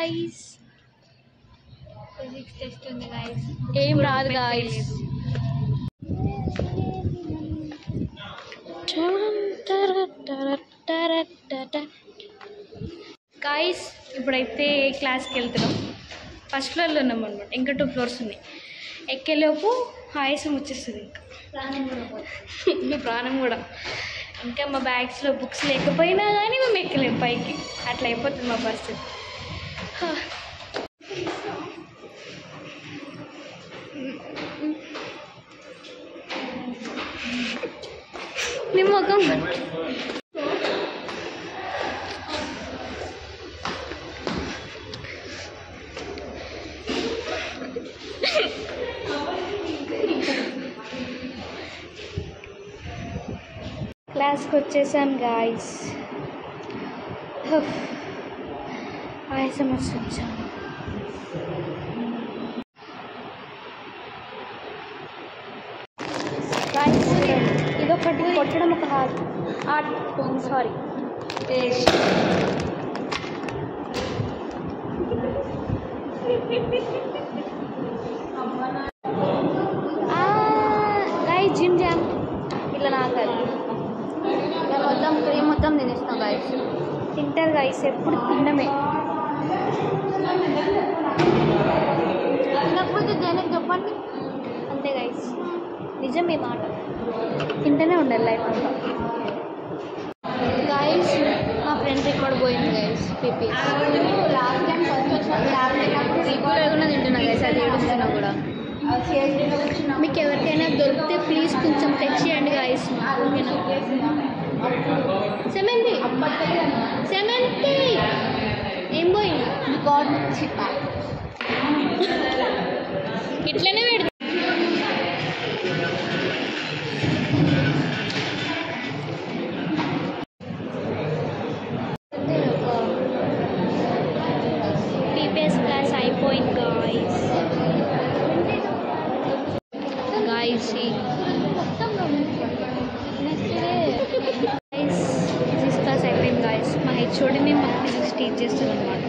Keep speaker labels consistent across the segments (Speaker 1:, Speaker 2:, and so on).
Speaker 1: guys.
Speaker 2: Physics test ఉంది guys.
Speaker 1: ఏం రాదు guys. Guys, ఇప్పుడైతే క్లాస్కి వెళ్తున్నాం. ఫస్ట్ ఫ్లోర్లో ఉన్నాం అనమాట. ఇంకా 2 floors ఉన్నాయి. ఎక్కేలోపు ఆయాసం వచ్చేస్తుంది. ఇంకా ప్రాణం కూడా. ఇంకా మా బ్యాగ్స్లో బుక్స్ లేకపోయినా కానీ మేము ఎక్కలేము పైకి. అట్లా అయిపోతుంది మా పరిస్థితి. నీ ముఖం క్లాస్కి వచ్చేసాం గాయస్. ఆయాసం వచ్చాను. గాయస్ ఇదొకటి కొట్టడం ఒక art. Sorry guys gym jam ఇట్లా నాకాలి. మొత్తం తినేస్తాం గాయస్. తింటారు గాయస్, ఎప్పుడు తినమే. లేకపోతే జనకి చెప్పండి అంతే గాయస్. నిజమే మాట. తింటూనే ఉండాలి లైఫ్ అంతా. గాయస్ మా ఫ్రెండ్ రికార్డ్ పోయింది guys. PP last time first వచ్చిన ఇప్పుడు లేకుండా తింటున్నా గాయస్. అది ఏడుస్తున్నా కూడా. మీకు ఎవరికైనా దొరికితే ప్లీజ్ కొంచెం తెచ్చేయండి గాయస్. ఓకేనా? సెవెంత్ ఏం పోయింది ఇట్లనే పెడతా. పీపీఎస్ క్లాస్ అయిపోయింది గాయస్. గాయస్ ఫిజిక్స్ క్లాస్ అయిపోయింది గాయస్. మా హెచ్ఓడిని మాకు ఫిజిక్స్ టీచ్ చేస్తుంది అనమాట.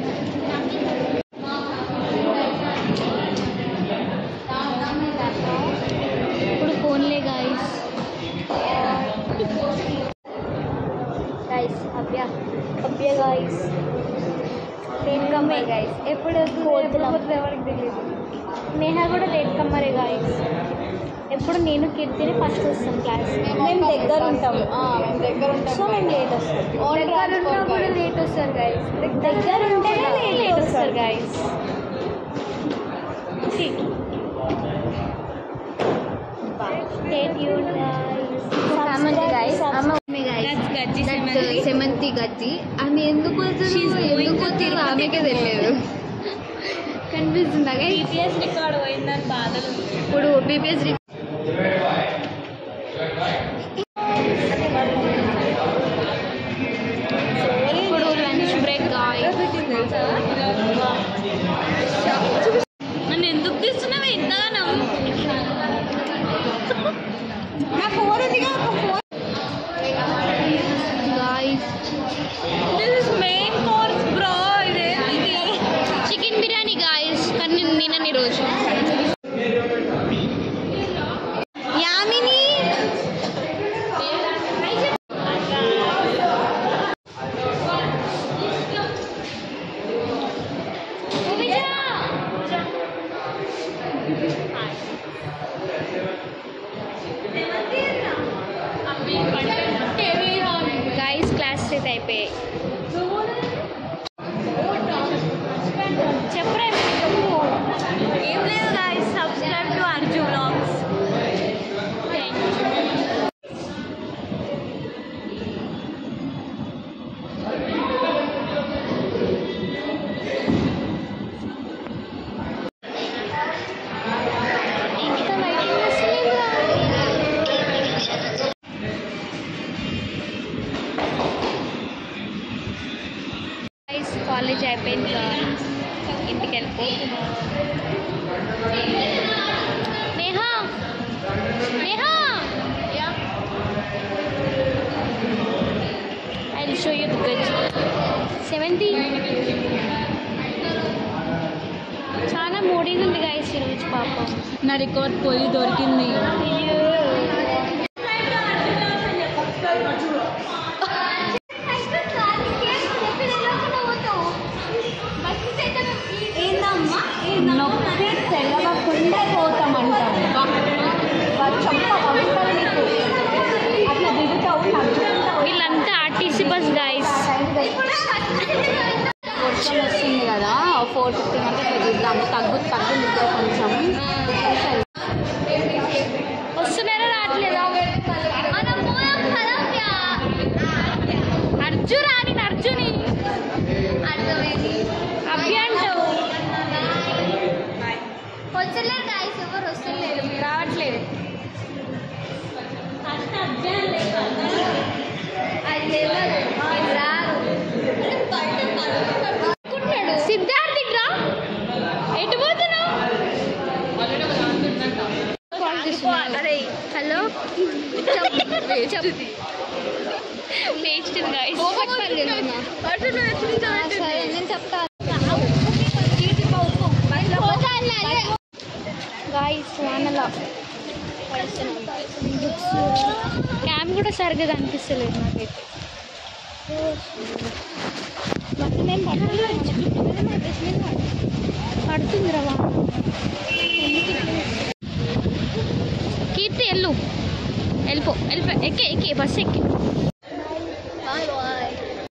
Speaker 1: ఇప్పుడు ఫోన్లే గాయస్. గాయస్ అభ్య గాయస్ లేట్ కమ్మరే గాయస్. ఎప్పుడు ఎవరికి తెలియదు. నేహా కూడా లేట్ కమ్మరే గాయస్. ఎప్పుడు నేను కీర్తిని ఫస్ట్ వస్తాం క్లాస్. మేము దగ్గర ఉంటాము. సో మేము లేట్ వస్తాం. దగ్గర ఉన్నా కూడా లేట్ వస్తారు గాయస్. దగ్గర ఉంటేనే లేట్ వస్తారు గాయస్. సెమంతి గజ్జి ఆమె ఎందుకు పోతుంది ఆమెకే తెలియదు. కనిపిస్తుందా బీపీఎస్ రికార్డ్ పోయిందని బాధలు. ఇప్పుడు బీపీఎస్ ఇప్పుడు లంచ్ బ్రేక్ గాయస్. నన్ను ఎందుకు తీస్తున్నావు ఇంతగానో? Guys main course bro. Chicken biryani guys. కానీ నిన్న రోజు యామిని గాయస్ క్లాస్ అయితే అయిపోయాయి. చెప్పరా ఏం లేదు guys. Subscribe to Arju vlogs. ఇంకా వెయిటింగ్ వస్తలేదు. గాయస్ కాలేజ్ అయిపోయింది గాయస్. ఇంటికి వెళ్ళిపోతున్నాం. Neha I'll show you the bridge. 70 మూడీగా ఉంది గాయస్ ఈరోజు పాపం.
Speaker 2: నా రికార్డ్ పోయి దొరికింది. తెల్లవకుండా పోతామంటాం. అట్లా దిగుతావు.
Speaker 1: వీళ్ళంతా ఆర్టీసీ బస్ గాయస్.
Speaker 2: వర్షం వస్తుంది కదా 4:15 అంటే ఇట్లా చూద్దాము. తగ్గుంది ఇక్కడ కొంచెం.
Speaker 1: వస్తున్నారా రావట్లేదా? అర్జుని అభ్య అంటావు.
Speaker 3: వచ్చలేరు గాయస్, ఎవరు వస్తలేరు,
Speaker 1: రావట్లేదు. సిద్ధార్థ్ ఇట్రా, ఎటు పోతున్నావు? హలో
Speaker 3: నేను చెప్తా.
Speaker 1: గాయస్ వానలా క్యామ్ కూడా సరిగ్గా కనిపిస్తలేదు నాకైతే. నేను పడుతుందిరా వాన. కీర్తి వెళ్ళిపో ఎక్కే బస్ ఎక్కి.